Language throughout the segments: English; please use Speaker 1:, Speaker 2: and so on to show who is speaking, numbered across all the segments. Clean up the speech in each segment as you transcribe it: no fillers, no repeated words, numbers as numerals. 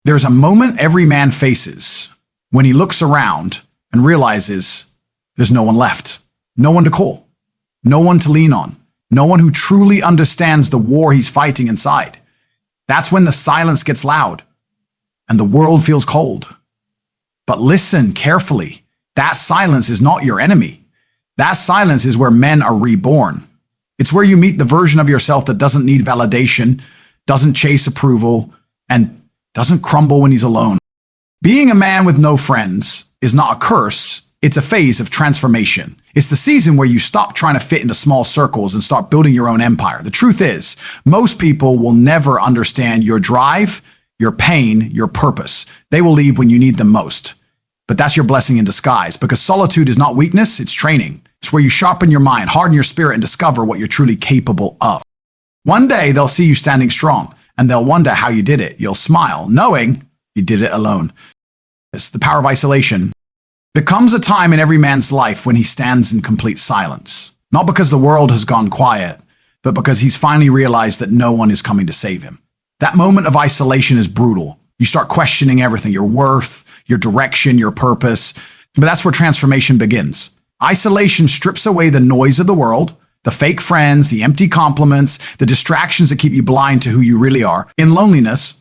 Speaker 1: There's a moment every man faces when he looks around and realizes there's no one left, no one to call, no one to lean on, no one who truly understands the war he's fighting inside. That's when the silence gets loud and the world feels cold. But listen carefully. That silence is not your enemy. That silence is where men are reborn. It's where you meet the version of yourself that doesn't need validation, doesn't chase approval, and doesn't crumble when he's alone. Being a man with no friends is not a curse, it's a phase of transformation. It's the season where you stop trying to fit into small circles and start building your own empire. The truth is, most people will never understand your drive, your pain, your purpose. They will leave when you need them most. But that's your blessing in disguise, because solitude is not weakness, it's training. It's where you sharpen your mind, harden your spirit, and discover what you're truly capable of. One day, they'll see you standing strong, and they'll wonder how you did it. You'll smile, knowing you did it alone. It's the power of isolation. There comes a time in every man's life when he stands in complete silence. Not because the world has gone quiet, but because he's finally realized that no one is coming to save him. That moment of isolation is brutal. You start questioning everything, your worth, your direction, your purpose. But that's where transformation begins. Isolation strips away the noise of the world, the fake friends, the empty compliments, the distractions that keep you blind to who you really are. In loneliness,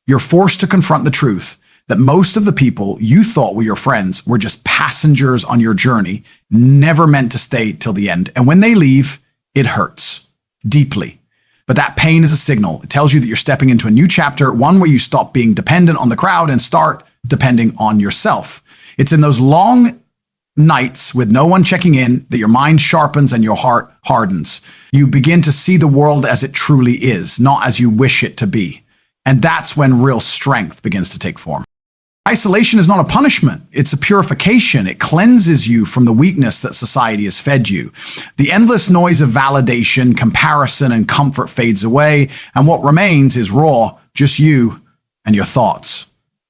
Speaker 1: you're forced to confront the truth that most of the people you thought were your friends were just passengers on your journey, never meant to stay till the end. And when they leave, it hurts deeply. But that pain is a signal. It tells you that you're stepping into a new chapter, one where you stop being dependent on the crowd and start depending on yourself. It's in those long nights with no one checking in that your mind sharpens and your heart hardens. You begin to see the world as it truly is, not as you wish it to be. And that's when real strength begins to take form. Isolation is not a punishment, it's a purification. It cleanses you from the weakness that society has fed you. The endless noise of validation, comparison, and comfort fades away, and what remains is raw, just you and your thoughts.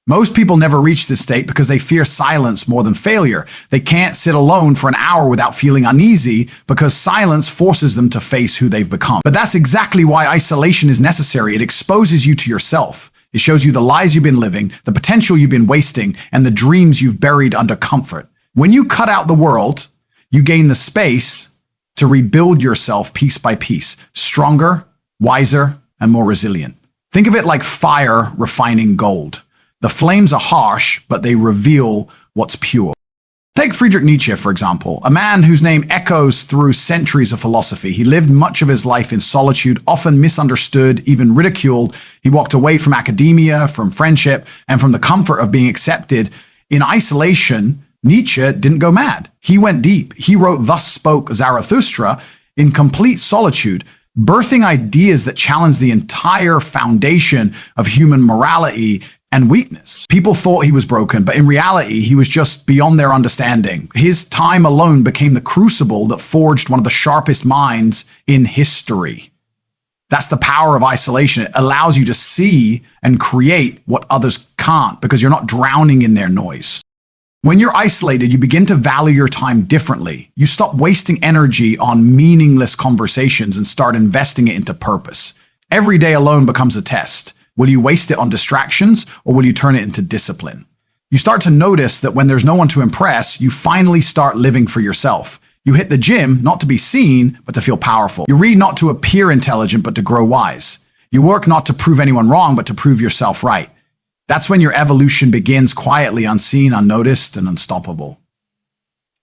Speaker 1: Most people never reach this state because they fear silence more than failure. They can't sit alone for an hour without feeling uneasy because silence forces them to face who they've become. But that's exactly why isolation is necessary. It exposes you to yourself. It shows you the lies you've been living, the potential you've been wasting, and the dreams you've buried under comfort. When you cut out the world, you gain the space to rebuild yourself piece by piece, stronger, wiser, and more resilient. Think of it like fire refining gold. The flames are harsh, but they reveal what's pure. Take Friedrich Nietzsche, for example, a man whose name echoes through centuries of philosophy. He lived much of his life in solitude, often misunderstood, even ridiculed. He walked away from academia, from friendship, and from the comfort of being accepted. In isolation, Nietzsche didn't go mad. He went deep. He wrote Thus Spoke Zarathustra in complete solitude, birthing ideas that challenged the entire foundation of human morality and weakness. People thought he was broken, but in reality, he was just beyond their understanding. His time alone became the crucible that forged one of the sharpest minds in history. That's the power of isolation. It allows you to see and create what others can't because you're not drowning in their noise. When you're isolated, you begin to value your time differently. You stop wasting energy on meaningless conversations and start investing it into purpose. Every day alone becomes a test. Will you waste it on distractions or will you turn it into discipline? You start to notice that when there's no one to impress, you finally start living for yourself. You hit the gym not to be seen, but to feel powerful. You read not to appear intelligent, but to grow wise. You work not to prove anyone wrong, but to prove yourself right. That's when your evolution begins quietly, unseen, unnoticed, and unstoppable.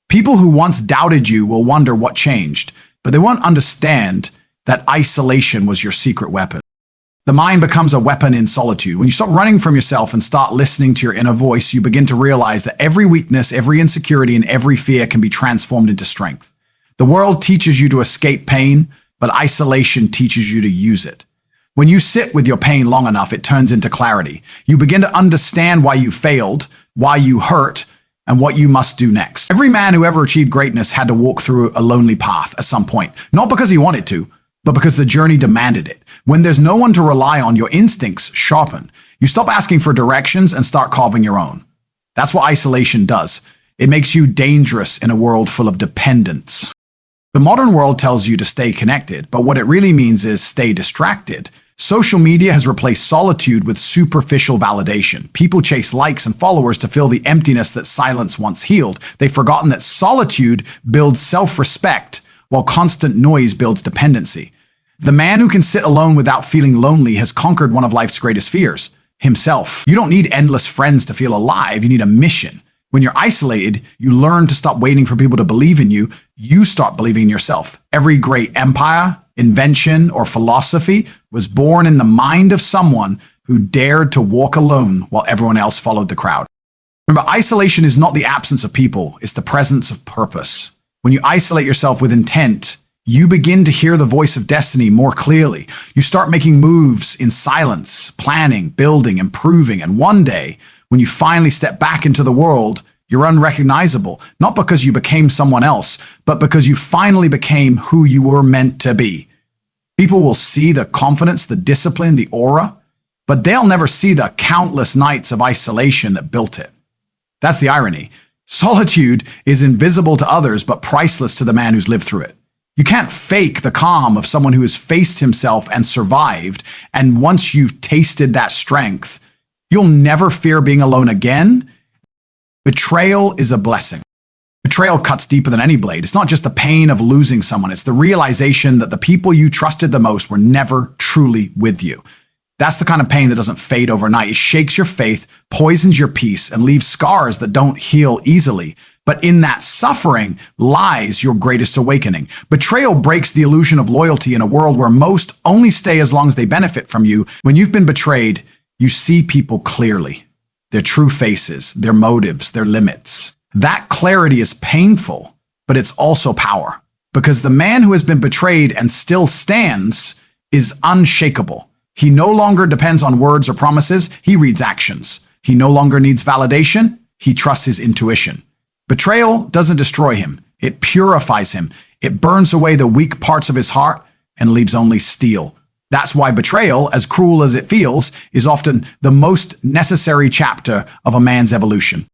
Speaker 1: People who once doubted you will wonder what changed, but they won't understand that isolation was your secret weapon. The mind becomes a weapon in solitude. When you stop running from yourself and start listening to your inner voice, you begin to realize that every weakness, every insecurity, and every fear can be transformed into strength. The world teaches you to escape pain, but isolation teaches you to use it. When you sit with your pain long enough, it turns into clarity. You begin to understand why you failed, why you hurt, and what you must do next. Every man who ever achieved greatness had to walk through a lonely path at some point, not because he wanted to, but because the journey demanded it. When there's no one to rely on, your instincts sharpen. You stop asking for directions and start carving your own. That's what isolation does. It makes you dangerous in a world full of dependence. The modern world tells you to stay connected, but what it really means is stay distracted. Social media has replaced solitude with superficial validation. People chase likes and followers to fill the emptiness that silence once healed. They've forgotten that solitude builds self-respect, while constant noise builds dependency. The man who can sit alone without feeling lonely has conquered one of life's greatest fears, himself. You don't need endless friends to feel alive, you need a mission. When you're isolated, you learn to stop waiting for people to believe in you. You start believing in yourself. Every great empire, invention, or philosophy was born in the mind of someone who dared to walk alone while everyone else followed the crowd. Remember, isolation is not the absence of people, it's the presence of purpose. When you isolate yourself with intent, you begin to hear the voice of destiny more clearly. You start making moves in silence, planning, building, improving, and one day, when you finally step back into the world, you're unrecognizable, not because you became someone else, but because you finally became who you were meant to be. People will see the confidence, the discipline, the aura, but they'll never see the countless nights of isolation that built it. That's the irony. Solitude is invisible to others, but priceless to the man who's lived through it. You can't fake the calm of someone who has faced himself and survived, and once you've tasted that strength, you'll never fear being alone again. Betrayal is a blessing. Betrayal cuts deeper than any blade. It's not just the pain of losing someone. It's the realization that the people you trusted the most were never truly with you. That's the kind of pain that doesn't fade overnight. It shakes your faith, poisons your peace, and leaves scars that don't heal easily. But in that suffering lies your greatest awakening. Betrayal breaks the illusion of loyalty in a world where most only stay as long as they benefit from you. When you've been betrayed, you see people clearly. Their true faces, their motives, their limits. That clarity is painful, but it's also power. Because the man who has been betrayed and still stands is unshakable. He no longer depends on words or promises, he reads actions. He no longer needs validation, he trusts his intuition. Betrayal doesn't destroy him, it purifies him. It burns away the weak parts of his heart and leaves only steel. That's why betrayal, as cruel as it feels, is often the most necessary chapter of a man's evolution.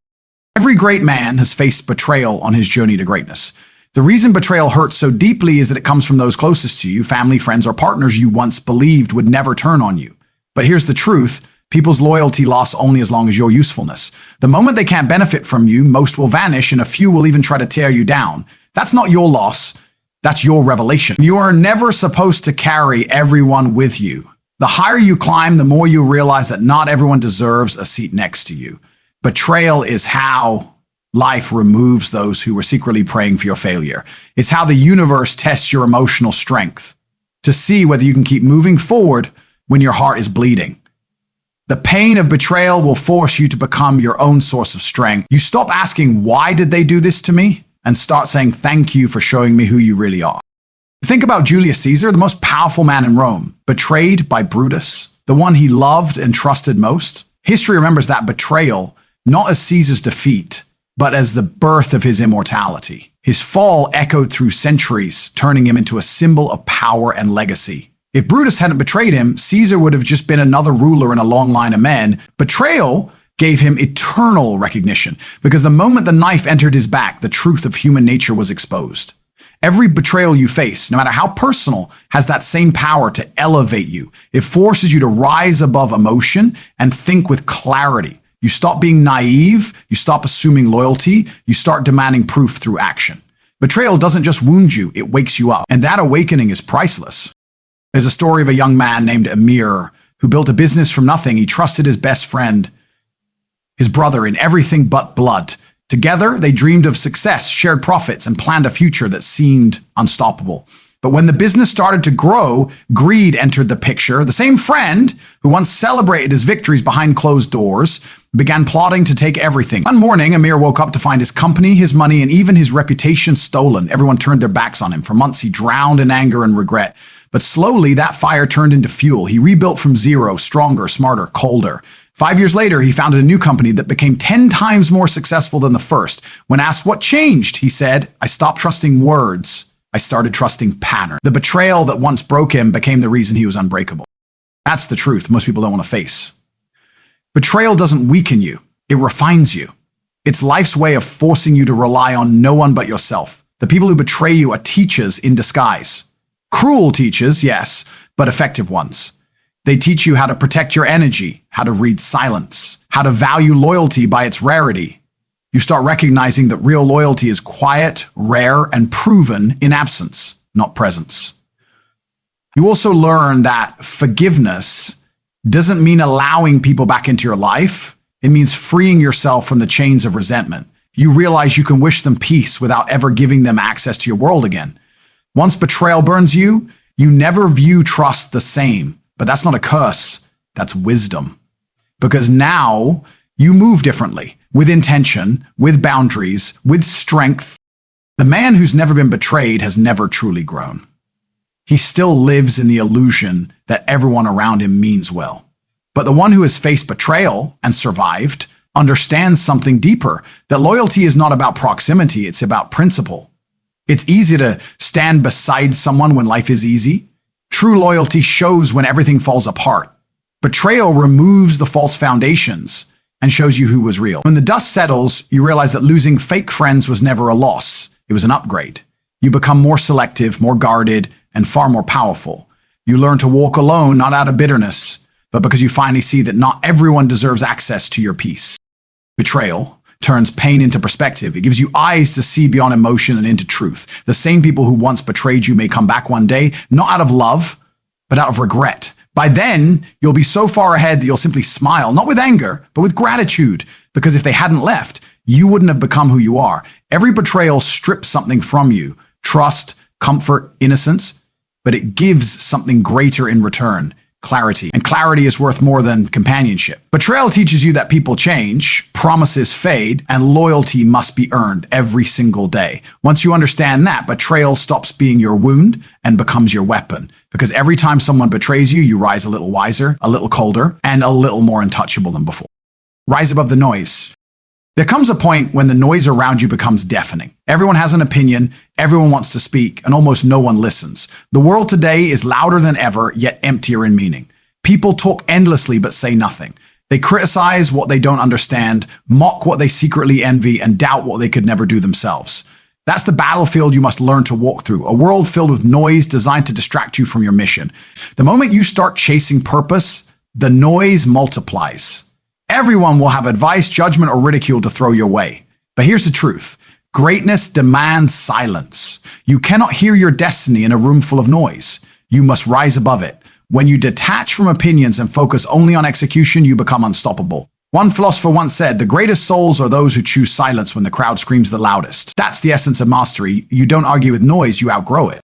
Speaker 1: Every great man has faced betrayal on his journey to greatness. The reason betrayal hurts so deeply is that it comes from those closest to you, family, friends, or partners you once believed would never turn on you. But here's the truth. People's loyalty lasts only as long as your usefulness. The moment they can't benefit from you, most will vanish and a few will even try to tear you down. That's not your loss. That's your revelation. You are never supposed to carry everyone with you. The higher you climb, the more you realize that not everyone deserves a seat next to you. Betrayal is how life removes those who were secretly praying for your failure. It's how the universe tests your emotional strength to see whether you can keep moving forward when your heart is bleeding. The pain of betrayal will force you to become your own source of strength. You stop asking, why did they do this to me? And start saying, thank you for showing me who you really are. Think about Julius Caesar, the most powerful man in Rome, betrayed by Brutus, the one he loved and trusted most. History remembers that betrayal not as Caesar's defeat, but as the birth of his immortality. His fall echoed through centuries, turning him into a symbol of power and legacy. If Brutus hadn't betrayed him, Caesar would have just been another ruler in a long line of men. Betrayal gave him eternal recognition, because the moment the knife entered his back, the truth of human nature was exposed. Every betrayal you face, no matter how personal, has that same power to elevate you. It forces you to rise above emotion and think with clarity. You stop being naive, you stop assuming loyalty, you start demanding proof through action. Betrayal doesn't just wound you, it wakes you up, and that awakening is priceless. There's a story of a young man named Amir who built a business from nothing. He trusted his best friend, his brother, in everything but blood. Together, they dreamed of success, shared profits, and planned a future that seemed unstoppable. But when the business started to grow, greed entered the picture. The same friend who once celebrated his victories behind closed doors began plotting to take everything. One morning, Amir woke up to find his company, his money, and even his reputation stolen. Everyone turned their backs on him. For months, he drowned in anger and regret. But slowly, that fire turned into fuel. He rebuilt from zero, stronger, smarter, colder. 5 years later, he founded a new company that became 10 times more successful than the first. When asked what changed, he said, "I stopped trusting words. I started trusting pattern." The betrayal that once broke him became the reason he was unbreakable. That's the truth most people don't want to face. Betrayal doesn't weaken you, it refines you. It's life's way of forcing you to rely on no one but yourself. The people who betray you are teachers in disguise. Cruel teachers, yes, but effective ones. They teach you how to protect your energy, how to read silence, how to value loyalty by its rarity. You start recognizing that real loyalty is quiet, rare, and proven in absence, not presence. You also learn that forgiveness doesn't mean allowing people back into your life. It means freeing yourself from the chains of resentment. You realize you can wish them peace without ever giving them access to your world again. Once betrayal burns you, you never view trust the same. But that's not a curse, that's wisdom. Because now you move differently, with intention, with boundaries, with strength. The man who's never been betrayed has never truly grown. He still lives in the illusion that everyone around him means well. But the one who has faced betrayal and survived understands something deeper, that loyalty is not about proximity, it's about principle. It's easy to stand beside someone when life is easy. True loyalty shows when everything falls apart. Betrayal removes the false foundations and shows you who was real. When the dust settles, you realize that losing fake friends was never a loss. It was an upgrade. You become more selective, more guarded, and far more powerful. You learn to walk alone, not out of bitterness, but because you finally see that not everyone deserves access to your peace. Betrayal turns pain into perspective. It gives you eyes to see beyond emotion and into truth. The same people who once betrayed you may come back one day, not out of love, but out of regret. By then, you'll be so far ahead that you'll simply smile, not with anger, but with gratitude, because if they hadn't left, you wouldn't have become who you are. Every betrayal strips something from you, trust, comfort, innocence, but it gives something greater in return. Clarity. And clarity is worth more than companionship. Betrayal teaches you that people change, promises fade, and loyalty must be earned every single day. Once you understand that, betrayal stops being your wound and becomes your weapon. Because every time someone betrays you, you rise a little wiser, a little colder, and a little more untouchable than before. Rise above the noise. There comes a point when the noise around you becomes deafening. Everyone has an opinion, everyone wants to speak, and almost no one listens. The world today is louder than ever, yet emptier in meaning. People talk endlessly but say nothing. They criticize what they don't understand, mock what they secretly envy, and doubt what they could never do themselves. That's the battlefield you must learn to walk through, a world filled with noise designed to distract you from your mission. The moment you start chasing purpose, the noise multiplies. Everyone will have advice, judgment, or ridicule to throw your way. But here's the truth. Greatness demands silence. You cannot hear your destiny in a room full of noise. You must rise above it. When you detach from opinions and focus only on execution, you become unstoppable. One philosopher once said, the greatest souls are those who choose silence when the crowd screams the loudest. That's the essence of mastery. You don't argue with noise, you outgrow it.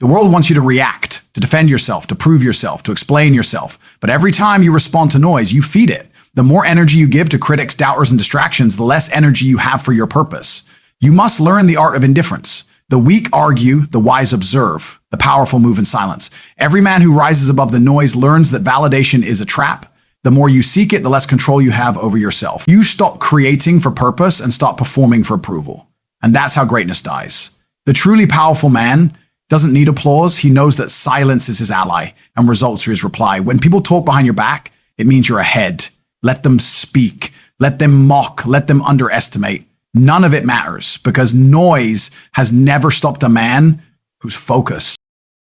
Speaker 1: The world wants you to react, to defend yourself, to prove yourself, to explain yourself. But every time you respond to noise, you feed it. The more energy you give to critics, doubters, and distractions, the less energy you have for your purpose. You must learn the art of indifference. The weak argue, the wise observe, the powerful move in silence. Every man who rises above the noise learns that validation is a trap. The more you seek it, the less control you have over yourself. You stop creating for purpose and stop performing for approval. And that's how greatness dies. The truly powerful man doesn't need applause. He knows that silence is his ally and results are his reply. When people talk behind your back, it means you're ahead. Let them speak. Let them mock. Let them underestimate. None of it matters because noise has never stopped a man who's focused.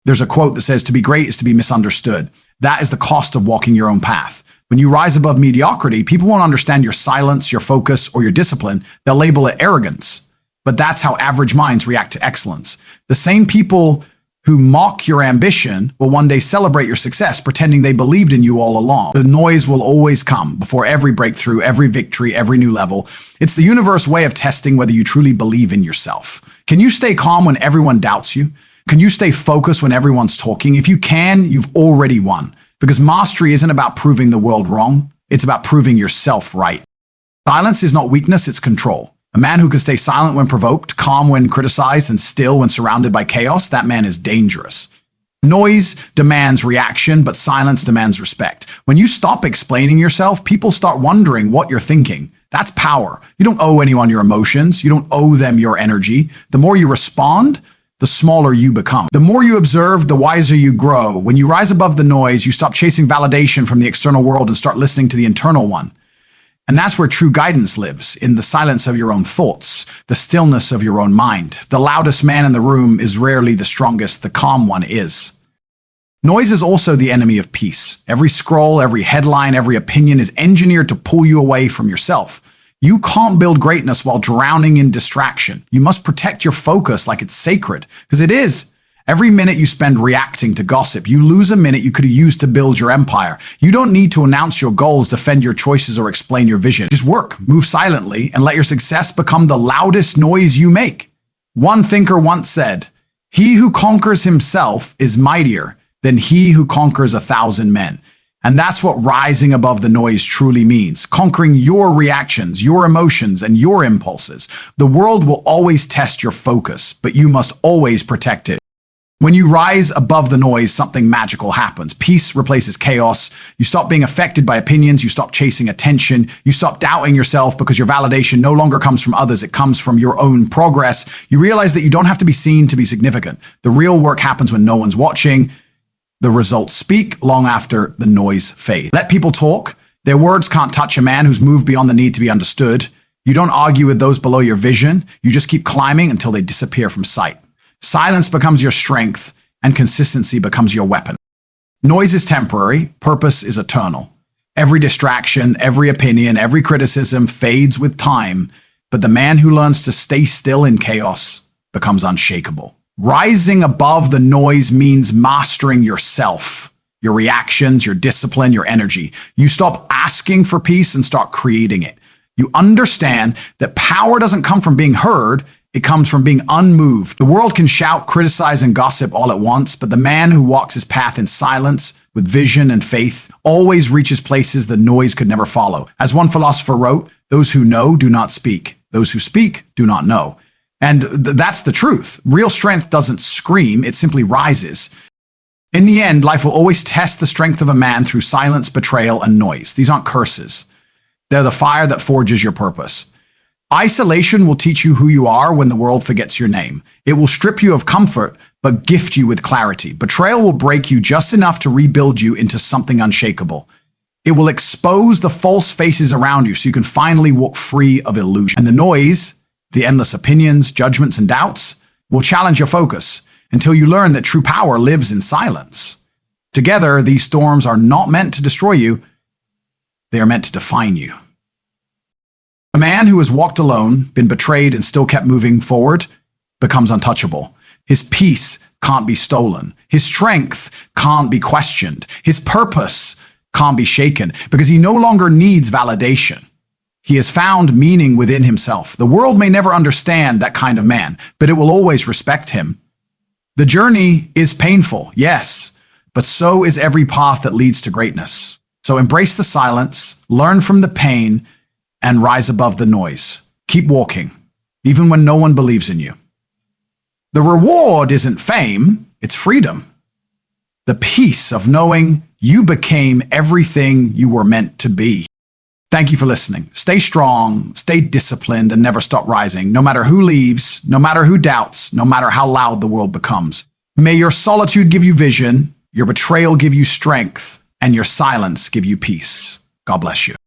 Speaker 1: There's a quote that says, to be great is to be misunderstood. That is the cost of walking your own path. When you rise above mediocrity, people won't understand your silence, your focus, or your discipline. They'll label it arrogance. But that's how average minds react to excellence. The same people who mock your ambition will one day celebrate your success, pretending they believed in you all along. The noise will always come before every breakthrough, every victory, every new level. It's the universe's way of testing whether you truly believe in yourself. Can you stay calm when everyone doubts you? Can you stay focused when everyone's talking? If you can, you've already won. Because mastery isn't about proving the world wrong. It's about proving yourself right. Silence is not weakness, it's control. A man who can stay silent when provoked, calm when criticized, and still when surrounded by chaos, that man is dangerous. Noise demands reaction, but silence demands respect. When you stop explaining yourself, people start wondering what you're thinking. That's power. You don't owe anyone your emotions. You don't owe them your energy. The more you respond, the smaller you become. The more you observe, the wiser you grow. When you rise above the noise, you stop chasing validation from the external world and start listening to the internal one. And that's where true guidance lives, in the silence of your own thoughts, the stillness of your own mind. The loudest man in the room is rarely the strongest, the calm one is. Noise is also the enemy of peace. Every scroll, every headline, every opinion is engineered to pull you away from yourself. You can't build greatness while drowning in distraction. You must protect your focus like it's sacred, because it is. Every minute you spend reacting to gossip, you lose a minute you could have used to build your empire. You don't need to announce your goals, defend your choices, or explain your vision. Just work, move silently, and let your success become the loudest noise you make. One thinker once said, "He who conquers himself is mightier than he who conquers 1,000 men." And that's what rising above the noise truly means. Conquering your reactions, your emotions, and your impulses. The world will always test your focus, but you must always protect it. When you rise above the noise, something magical happens. Peace replaces chaos. You stop being affected by opinions. You stop chasing attention. You stop doubting yourself because your validation no longer comes from others. It comes from your own progress. You realize that you don't have to be seen to be significant. The real work happens when no one's watching. The results speak long after the noise fades. Let people talk. Their words can't touch a man who's moved beyond the need to be understood. You don't argue with those below your vision. You just keep climbing until they disappear from sight. Silence becomes your strength, and consistency becomes your weapon. Noise is temporary. Purpose is eternal. Every distraction, every opinion, every criticism fades with time, but the man who learns to stay still in chaos becomes unshakable. Rising above the noise means mastering yourself, your reactions, your discipline, your energy. You stop asking for peace and start creating it. You understand that power doesn't come from being heard, it comes from being unmoved. The world can shout, criticize, and gossip all at once, but the man who walks his path in silence, with vision and faith, always reaches places the noise could never follow. As one philosopher wrote, "Those who know do not speak. Those who speak do not know." And that's the truth. Real strength doesn't scream, it simply rises. In the end, life will always test the strength of a man through silence, betrayal, and noise. These aren't curses. They're the fire that forges your purpose. Isolation will teach you who you are when the world forgets your name. It will strip you of comfort, but gift you with clarity. Betrayal will break you just enough to rebuild you into something unshakable. It will expose the false faces around you so you can finally walk free of illusion. And the noise, the endless opinions, judgments, and doubts, will challenge your focus until you learn that true power lives in silence. Together, these storms are not meant to destroy you, they are meant to define you. A man who has walked alone, been betrayed, and still kept moving forward becomes untouchable. His peace can't be stolen. His strength can't be questioned. His purpose can't be shaken because he no longer needs validation. He has found meaning within himself. The world may never understand that kind of man, but it will always respect him. The journey is painful, yes, but so is every path that leads to greatness. So embrace the silence, learn from the pain, and rise above the noise. Keep walking, even when no one believes in you. The reward isn't fame, it's freedom. The peace of knowing you became everything you were meant to be. Thank you for listening. Stay strong, stay disciplined, and never stop rising, no matter who leaves, no matter who doubts, no matter how loud the world becomes. May your solitude give you vision, your betrayal give you strength, and your silence give you peace. God bless you.